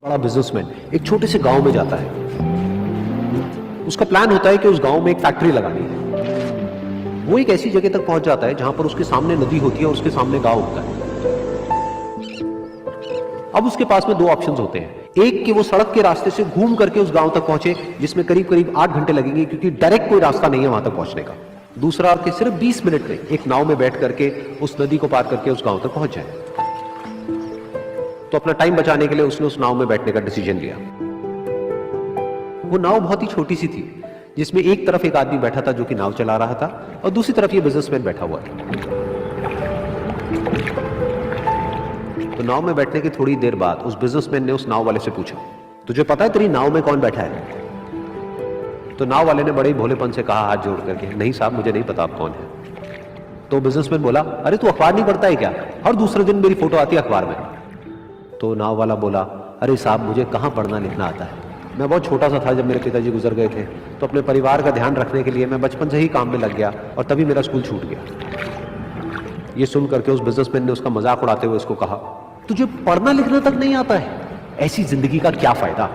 बड़ा बिजनेसमैन एक छोटे से गांव में जाता है। उसका प्लान होता है कि उस गांव में एक फैक्ट्री लगानी है। वो एक ऐसी जगह तक पहुंच जाता है जहां पर उसके सामने नदी होती है और उसके सामने गांव होता है। अब उसके पास में दो ऑप्शंस होते हैं। एक कि वो सड़क के रास्ते से घूम करके उस गांव तक पहुंचे, जिसमें करीब करीब 8 घंटे लगेंगे, क्योंकि डायरेक्ट कोई रास्ता नहीं है वहां तक पहुंचने का। दूसरा कि सिर्फ 20 मिनट में एक नाव में बैठ करके उस नदी को पार करके उस गांव तक पहुंच जाए। तो अपना टाइम बचाने के लिए उसने उस नाव में बैठने का डिसीजन लिया। वो नाव बहुत ही छोटी सी थी, जिसमें एक तरफ एक आदमी बैठा था जो कि नाव चला रहा था और दूसरी तरफ ये बिजनेसमैन बैठा हुआ था। तो नाव में बैठने की थोड़ी देर बाद उस बिजनेसमैन ने उस नाव वाले से पूछा, तुझे पता है तेरी नाव में कौन बैठा है? तो नाव वाले ने बड़े भोलेपन से कहा हाथ जोड़ करके, नहीं साहब मुझे नहीं पता आप कौन है। तो बिजनेसमैन बोला, अरे तू अखबार नहीं पढ़ता है क्या? हर दूसरे दिन मेरी फोटो आती है अखबार में। तो नाव वाला बोला, अरे साहब मुझे कहाँ पढ़ना लिखना आता है, मैं बहुत छोटा सा था जब मेरे पिताजी गुजर गए थे, तो अपने परिवार का ध्यान रखने के लिए मैं बचपन से ही काम में लग गया और तभी मेरा स्कूल छूट गया। ये सुन करके उस बिजनेसमैन ने उसका मजाक उड़ाते हुए उसको कहा, तुझे पढ़ना लिखना तक नहीं आता है, ऐसी जिंदगी का क्या फायदा?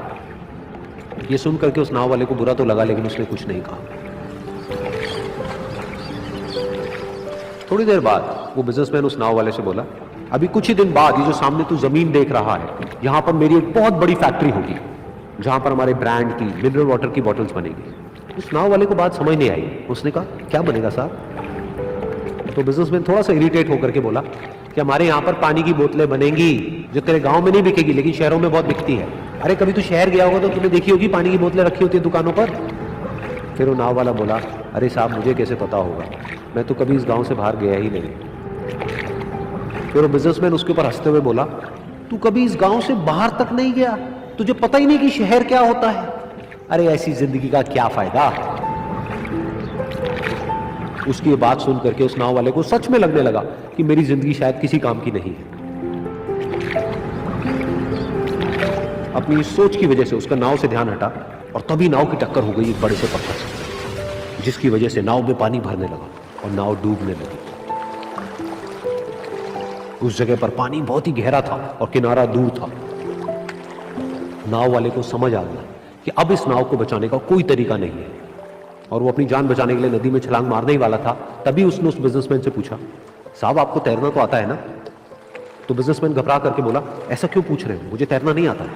ये सुन करके उस नाव वाले को बुरा तो लगा, लेकिन उसने कुछ नहीं कहा। थोड़ी देर बाद वो बिजनेसमैन उस नाव वाले से बोला, अभी कुछ ही दिन बाद ये जो सामने तू जमीन देख रहा है, यहां पर मेरी एक बहुत बड़ी फैक्ट्री होगी जहां पर हमारे ब्रांड की मिनरल वाटर की बॉटल्स बनेगी। उस नाव वाले को बात समझ नहीं आई। उसने कहा, क्या बनेगा साहब? तो बिजनेसमैन थोड़ा सा इरिटेट होकर के बोला कि हमारे यहाँ पर पानी की बोतलें बनेंगी जो तेरे गांव में नहीं बिकेगी, लेकिन शहरों में बहुत बिकती है। अरे कभी तू शहर गया होगा तो तूने देखी होगी पानी की बोतलें रखी होती है दुकानों पर। फिर वो नाव वाला बोला, अरे साहब मुझे कैसे पता होगा, मैं तो कभी इस गाँव से बाहर गया ही नहीं। फिर वो बिजनेसमैन उसके ऊपर हंसते हुए बोला, तू कभी इस गांव से बाहर तक नहीं गया, तुझे पता ही नहीं कि शहर क्या होता है? अरे ऐसी जिंदगी का क्या फायदा? उसकी ये बात सुन करके उस नाव वाले को सच में लगने लगा कि मेरी जिंदगी शायद किसी काम की नहीं है। अपनी इस सोच की वजह से उसका नाव से ध्यान हटा और तभी नाव की टक्कर हो गई एक बड़े से पत्थर से, जिसकी वजह से नाव में पानी भरने लगा और नाव डूबने लगी। उस जगह पर पानी बहुत ही गहरा था और किनारा दूर था। नाव वाले को समझ आ गया कि अब इस नाव को बचाने का कोई तरीका नहीं है और वो अपनी जान बचाने के लिए नदी में छलांग मारने ही वाला था। तभी उसने उस बिजनेसमैन से पूछा, साहब आपको तैरना तो आता है ना? तो बिजनेसमैन घबरा करके बोला, ऐसा क्यों पूछ रहे हैं, मुझे तैरना नहीं आता है।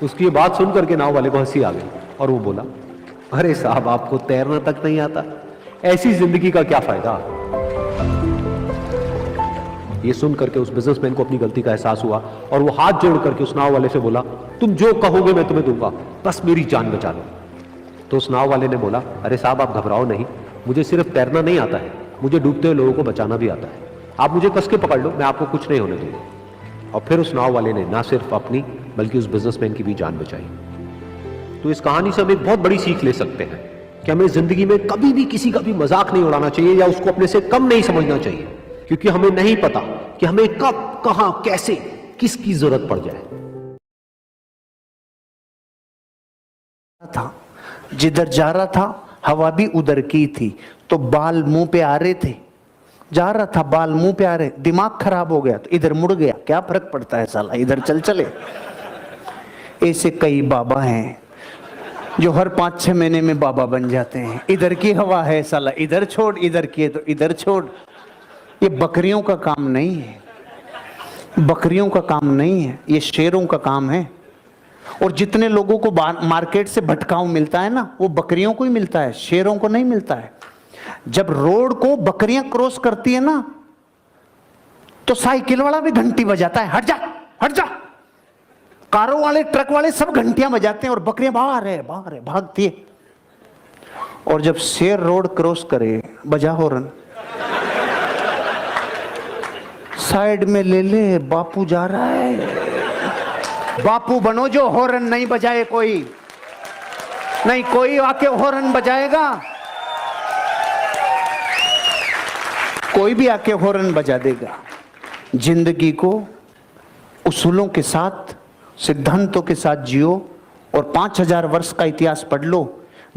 उसकी ये बात सुन करके नाव वाले को हंसी आ गई और वो बोला, अरे साहब आपको तैरना तक नहीं आता, ऐसी जिंदगी का क्या फायदा? ये सुन करके उस बिजनेसमैन को अपनी गलती का एहसास हुआ और वो हाथ जोड़ करके उस नाव वाले से बोला, तुम जो कहोगे मैं तुम्हें दूंगा, बस मेरी जान बचा लो। तो उस नाव वाले ने बोला, अरे साहब आप घबराओ नहीं, मुझे सिर्फ तैरना नहीं आता है, मुझे डूबते हुए लोगों को बचाना भी आता है। आप मुझे कस के पकड़ लो, मैं आपको कुछ नहीं होने दूंगा। और फिर उस नाव वाले ने ना सिर्फ अपनी बल्कि उस बिजनेसमैन की भी जान बचाई। तो इस कहानी से हम एक बहुत बड़ी सीख ले सकते हैं कि हमें जिंदगी में कभी भी किसी का भी मजाक नहीं उड़ाना चाहिए या उसको अपने से कम नहीं समझना चाहिए, क्योंकि हमें नहीं पता कि हमें कब कहां कैसे किसकी जरूरत पड़ जाए। था जिधर जा रहा था हवा भी उधर की थी, तो बाल मुंह पे आ रहे थे, जा रहा था बाल मुंह पे आ रहे, दिमाग खराब हो गया तो इधर मुड़ गया, क्या फर्क पड़ता है साला, इधर चल चले। ऐसे कई बाबा हैं जो हर 5-6 महीने में बाबा बन जाते हैं। इधर की हवा है साला इधर छोड़, इधर की है तो इधर छोड़। ये बकरियों का काम नहीं है, बकरियों का काम नहीं है, ये शेरों का काम है। और जितने लोगों को मार्केट से भटकाऊ मिलता है ना, वो बकरियों को ही मिलता है, शेरों को नहीं मिलता है। जब रोड को बकरियां क्रॉस करती है ना, तो साइकिल वाला भी घंटी बजाता है, हट जा हट जा। कारों वाले ट्रक वाले सब घंटियां बजाते हैं और बकरियां बाहर है भागती है। और जब शेर रोड क्रॉस करे, बजा हॉर्न, साइड में ले ले, बापू जा रहा है। बापू बनो जो हॉर्न नहीं बजाए, कोई नहीं, कोई आके हॉर्न बजाएगा, कोई भी आके हॉर्न बजा देगा। जिंदगी को उसूलों के साथ, सिद्धांतों के साथ जियो और 5000 वर्ष का इतिहास पढ़ लो।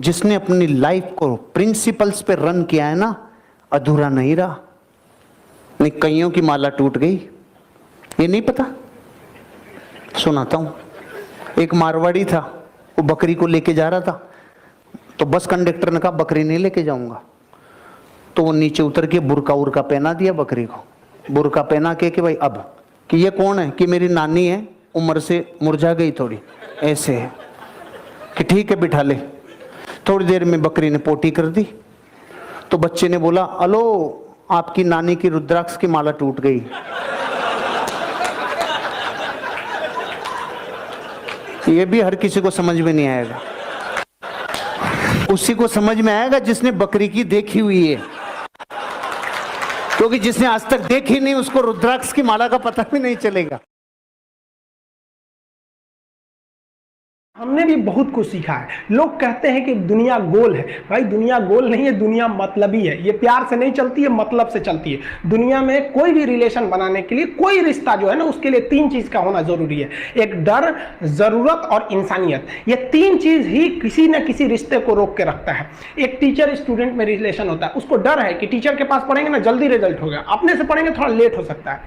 जिसने अपनी लाइफ को प्रिंसिपल्स पे रन किया है ना, अधूरा नहीं रहा। नहीं, कईयों की माला टूट गई, ये नहीं पता, सुनाता हूं। एक मारवाड़ी था, वो बकरी को लेके जा रहा था, तो बस कंडक्टर ने कहा बकरी नहीं लेके जाऊंगा। तो वो नीचे उतर के बुरका उरका पहना दिया बकरी को, बुरका पहना के कि भाई अब कि ये कौन है, कि मेरी नानी है, उम्र से मुरझा गई थोड़ी, ऐसे है कि ठीक है बिठा ले। थोड़ी देर में बकरी ने पोटी कर दी। तो बच्चे ने बोला अलो आपकी नानी की रुद्राक्ष की माला टूट गई। ये भी हर किसी को समझ में नहीं आएगा, उसी को समझ में आएगा जिसने बकरी की देखी हुई है, क्योंकि जिसने आज तक देखी नहीं उसको रुद्राक्ष की माला का पता भी नहीं चलेगा। हमने भी बहुत कुछ सीखा है। लोग कहते हैं कि दुनिया गोल है, भाई दुनिया गोल नहीं है, दुनिया मतलबी है। ये प्यार से नहीं चलती है, मतलब से चलती है। दुनिया में कोई भी रिलेशन बनाने के लिए, कोई रिश्ता जो है ना, उसके लिए तीन चीज का होना जरूरी है। एक डर, जरूरत और इंसानियत। ये तीन चीज ही किसी न किसी रिश्ते को रोक के रखता है। एक टीचर स्टूडेंट में रिलेशन होता है, उसको डर है कि टीचर के पास पढ़ेंगे ना जल्दी रिजल्ट होगा, अपने से पढ़ेंगे थोड़ा लेट हो सकता है।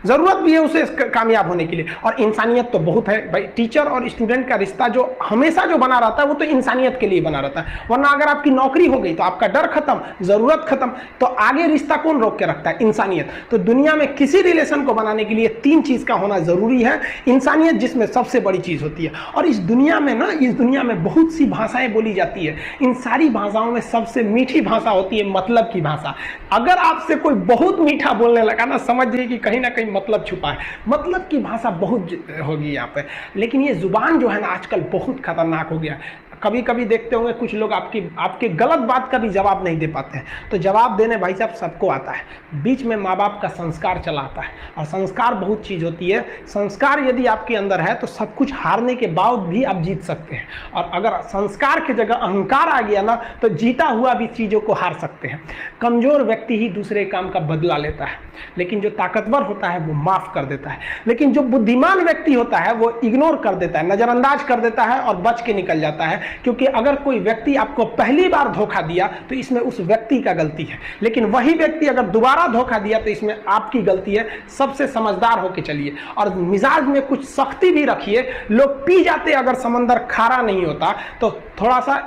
जरूरत भी है उसे कामयाब होने के लिए, और इंसानियत तो बहुत है भाई। टीचर और स्टूडेंट का रिश्ता जो हमेशा जो बना रहता है वो तो इंसानियत के लिए बना रहता है। वरना अगर आपकी नौकरी हो गई तो आपका डर खत्म, जरूरत खत्म, तो आगे रिश्ता कौन रोक के रखता है? इंसानियत। तो दुनिया में किसी रिलेशन को बनाने के लिए तीन चीज का होना जरूरी है। इंसानियत जिसमें सबसे बड़ी चीज होती है। और इस दुनिया में ना, इस दुनिया में बहुत सी भाषाएं बोली जाती है। इन सारी भाषाओं में सबसे मीठी भाषा होती है मतलब की भाषा। अगर आपसे कोई बहुत मीठा बोलने लगा ना, समझिए कि कहीं ना कहीं मतलब छुपा है। मतलब की भाषा बहुत होगी यहाँ पे। लेकिन ये जुबान जो है ना आजकल बहुत खतरनाक हो गया। कभी कभी देखते होंगे कुछ लोग आपके गलत बात का भी जवाब नहीं दे पाते हैं। तो जवाब देने भाई साहब सबको आता है। बीच में माँ बाप का संस्कार चला आता है, और संस्कार बहुत चीज़ होती है। संस्कार यदि आपके अंदर है तो सब कुछ हारने के बाद भी आप जीत सकते हैं। और अगर संस्कार की जगह अहंकार आ गया ना, तो जीता हुआ भी चीज़ों को हार सकते हैं। कमजोर व्यक्ति ही दूसरे काम का बदला लेता है, लेकिन जो ताकतवर होता है वो माफ कर देता है। लेकिन जो बुद्धिमान व्यक्ति होता है वो इग्नोर कर देता है, नजरअंदाज कर देता है और बच के निकल जाता है। क्योंकि अगर कोई व्यक्ति आपको पहली बार धोखा दिया तो इसमें उस व्यक्ति का गलती है, लेकिन वही व्यक्ति अगर दोबारा धोखा दिया तो इसमें आपकी गलती है। सबसे समझदार होके चलिए, और मिजाज में कुछ सख्ती भी रखिए। लोग पी जाते अगर समंदर खारा नहीं होता, तो थोड़ा सा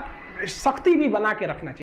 सख्ती भी बना के रखना चाहिए।